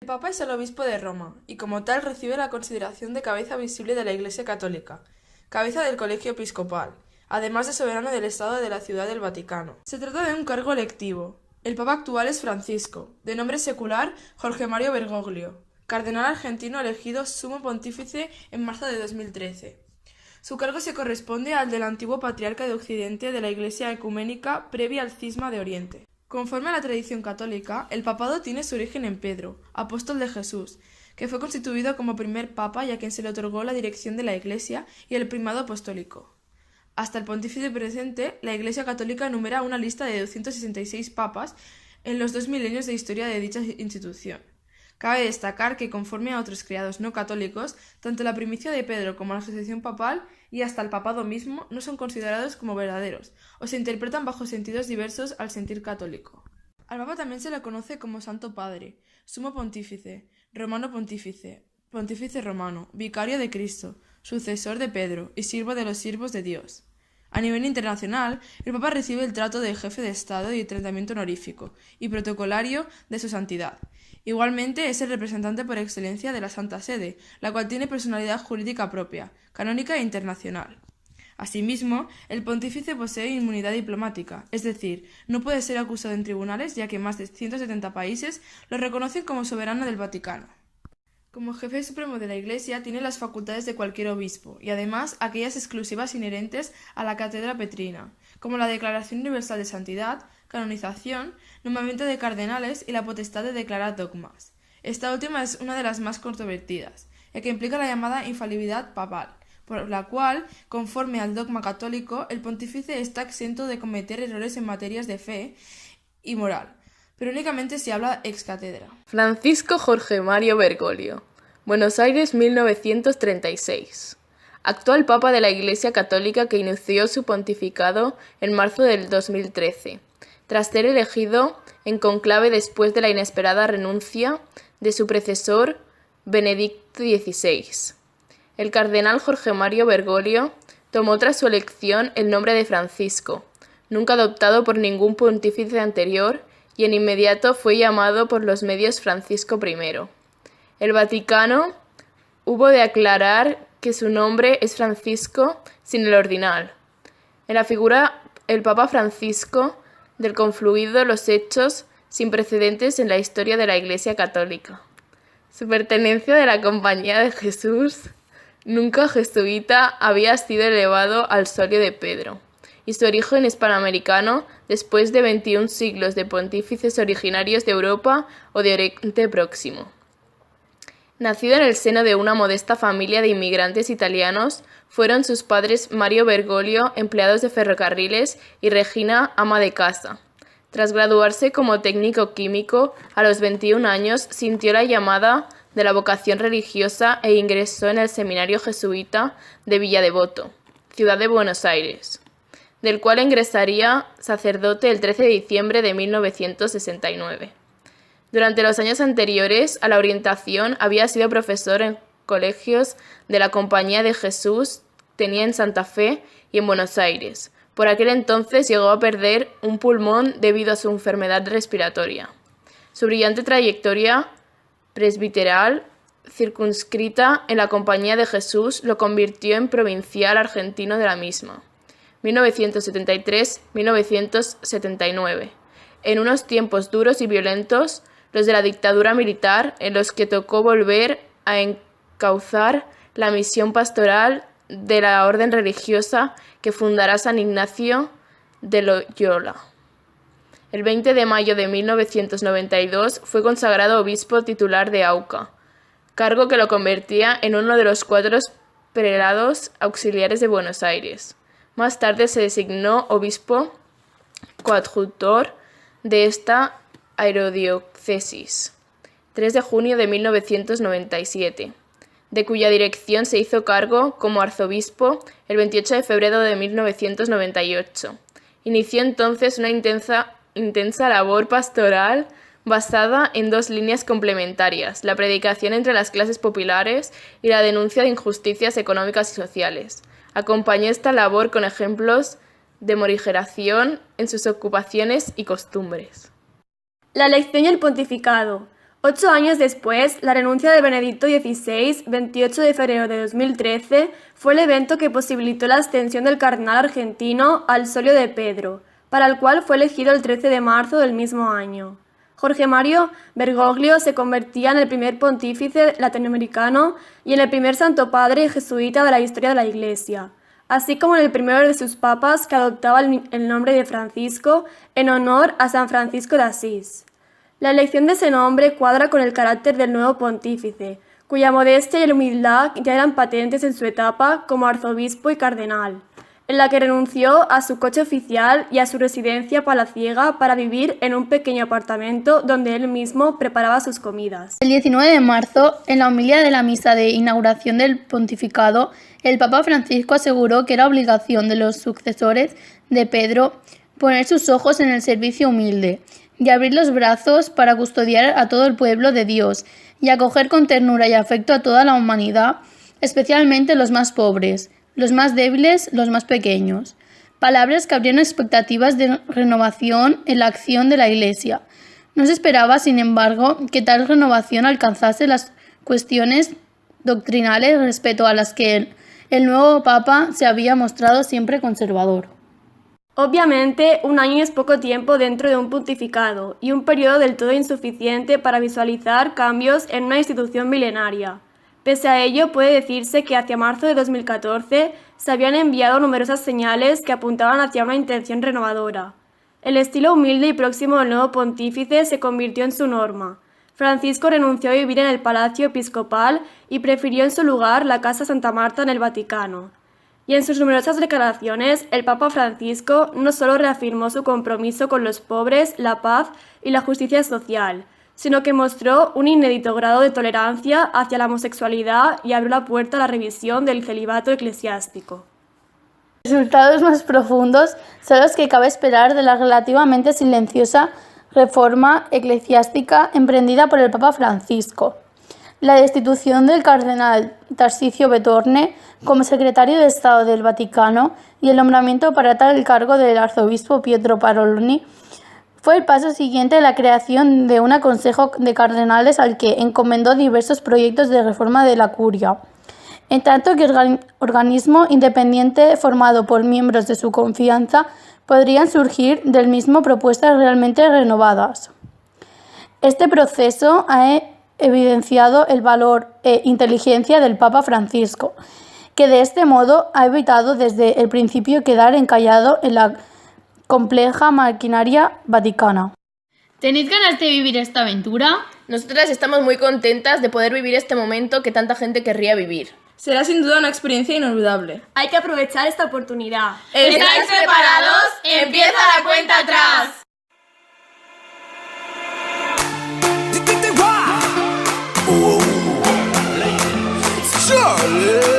El Papa es el obispo de Roma y como tal recibe la consideración de cabeza visible de la Iglesia Católica, cabeza del Colegio Episcopal, además de soberano del Estado de la Ciudad del Vaticano. Se trata de un cargo electivo. El Papa actual es Francisco, de nombre secular Jorge Mario Bergoglio, cardenal argentino elegido sumo pontífice en marzo de 2013. Su cargo se corresponde al del antiguo patriarca de Occidente de la Iglesia ecuménica previa al cisma de Oriente. Conforme a la tradición católica, el papado tiene su origen en Pedro, apóstol de Jesús, que fue constituido como primer papa y a quien se le otorgó la dirección de la Iglesia y el primado apostólico. Hasta el pontífice presente, la Iglesia católica enumera una lista de 266 papas en los 2 milenios de historia de dicha institución. Cabe destacar que, conforme a otros criados no católicos, tanto la primicia de Pedro como la sucesión papal y hasta el papado mismo no son considerados como verdaderos, o se interpretan bajo sentidos diversos al sentir católico. Al Papa también se le conoce como Santo Padre, Sumo Pontífice, Romano Pontífice, Pontífice Romano, Vicario de Cristo, sucesor de Pedro y siervo de los siervos de Dios. A nivel internacional, el Papa recibe el trato de jefe de Estado y el tratamiento honorífico y protocolario de su santidad. Igualmente es el representante por excelencia de la Santa Sede, la cual tiene personalidad jurídica propia, canónica e internacional. Asimismo, el pontífice posee inmunidad diplomática, es decir, no puede ser acusado en tribunales ya que más de 170 países lo reconocen como soberano del Vaticano. Como jefe supremo de la Iglesia tiene las facultades de cualquier obispo y además aquellas exclusivas inherentes a la cátedra petrina, como la Declaración Universal de Santidad, canonización, nombramiento de cardenales y la potestad de declarar dogmas. Esta última es una de las más controvertidas, ya que implica la llamada infalibilidad papal, por la cual, conforme al dogma católico, el pontífice está exento de cometer errores en materias de fe y moral, pero únicamente si habla ex cátedra. Francisco Jorge Mario Bergoglio, Buenos Aires 1936. Actual Papa de la Iglesia Católica que inició su pontificado en marzo del 2013, tras ser elegido en conclave después de la inesperada renuncia de su predecesor Benedicto XVI. El cardenal Jorge Mario Bergoglio tomó tras su elección el nombre de Francisco, nunca adoptado por ningún pontífice anterior, y en inmediato fue llamado por los medios Francisco I. El Vaticano hubo de aclarar que su nombre es Francisco sin el ordinal. En la figura el Papa Francisco del confluido los hechos sin precedentes en la historia de la Iglesia Católica. Su pertenencia de la Compañía de Jesús, nunca jesuita, había sido elevado al solio de Pedro, y su origen hispanoamericano después de 21 siglos de pontífices originarios de Europa o de Oriente Próximo. Nacido en el seno de una modesta familia de inmigrantes italianos, fueron sus padres Mario Bergoglio, empleados de ferrocarriles, y Regina, ama de casa. Tras graduarse como técnico químico, a los 21 años sintió la llamada de la vocación religiosa e ingresó en el seminario jesuita de Villa Devoto, ciudad de Buenos Aires, del cual ingresaría sacerdote el 13 de diciembre de 1969. Durante los años anteriores a la orientación había sido profesor en colegios de la Compañía de Jesús, tenía en Santa Fe y en Buenos Aires. Por aquel entonces llegó a perder un pulmón debido a su enfermedad respiratoria. Su brillante trayectoria presbiteral, circunscrita en la Compañía de Jesús, lo convirtió en provincial argentino de la misma. 1973-1979. En unos tiempos duros y violentos, los de la dictadura militar, en los que tocó volver a encauzar la misión pastoral de la orden religiosa que fundará San Ignacio de Loyola. El 20 de mayo de 1992 fue consagrado obispo titular de Auca, cargo que lo convertía en uno de los 4 prelados auxiliares de Buenos Aires. Más tarde se designó obispo coadjutor de esta archidiócesis, 3 de junio de 1997, de cuya dirección se hizo cargo como arzobispo el 28 de febrero de 1998. Inició entonces una intensa labor pastoral basada en 2 líneas complementarias: la predicación entre las clases populares y la denuncia de injusticias económicas y sociales. Acompañó esta labor con ejemplos de morigeración en sus ocupaciones y costumbres. La elección y el pontificado. 8 años después, la renuncia de Benedicto XVI, 28 de febrero de 2013, fue el evento que posibilitó la ascensión del cardenal argentino al solio de Pedro, para el cual fue elegido el 13 de marzo del mismo año. Jorge Mario Bergoglio se convertía en el primer pontífice latinoamericano y en el primer santo padre jesuita de la historia de la Iglesia, así como en el primero de sus papas que adoptaba el nombre de Francisco en honor a San Francisco de Asís. La elección de ese nombre cuadra con el carácter del nuevo pontífice, cuya modestia y humildad ya eran patentes en su etapa como arzobispo y cardenal, en la que renunció a su coche oficial y a su residencia palaciega para vivir en un pequeño apartamento donde él mismo preparaba sus comidas. El 19 de marzo, en la homilía de la misa de inauguración del pontificado, el Papa Francisco aseguró que era obligación de los sucesores de Pedro poner sus ojos en el servicio humilde y abrir los brazos para custodiar a todo el pueblo de Dios y acoger con ternura y afecto a toda la humanidad, especialmente los más pobres, los más débiles, los más pequeños. Palabras que abrieron expectativas de renovación en la acción de la Iglesia. No se esperaba, sin embargo, que tal renovación alcanzase las cuestiones doctrinales respecto a las que el nuevo Papa se había mostrado siempre conservador. Obviamente, un año es poco tiempo dentro de un pontificado y un periodo del todo insuficiente para visualizar cambios en una institución milenaria. Pese a ello, puede decirse que hacia marzo de 2014 se habían enviado numerosas señales que apuntaban hacia una intención renovadora. El estilo humilde y próximo del nuevo pontífice se convirtió en su norma. Francisco renunció a vivir en el Palacio Episcopal y prefirió en su lugar la Casa Santa Marta en el Vaticano. Y en sus numerosas declaraciones, el Papa Francisco no solo reafirmó su compromiso con los pobres, la paz y la justicia social, sino que mostró un inédito grado de tolerancia hacia la homosexualidad y abrió la puerta a la revisión del celibato eclesiástico. Los resultados más profundos son los que cabe esperar de la relativamente silenciosa reforma eclesiástica emprendida por el Papa Francisco. La destitución del cardenal Tarcisio Betorne como secretario de Estado del Vaticano y el nombramiento para tal cargo del arzobispo Pietro Parolin fue el paso siguiente a la creación de un consejo de cardenales al que encomendó diversos proyectos de reforma de la curia, en tanto que organismo independiente formado por miembros de su confianza podrían surgir del mismo propuestas realmente renovadas. Este proceso ha evidenciado el valor e inteligencia del Papa Francisco, que de este modo ha evitado desde el principio quedar encallado en la compleja maquinaria vaticana. ¿Tenéis ganas de vivir esta aventura? Nosotras estamos muy contentas de poder vivir este momento que tanta gente querría vivir. Será sin duda una experiencia inolvidable. Hay que aprovechar esta oportunidad. ¿Estáis preparados? ¡Empieza la cuenta atrás! Charlie.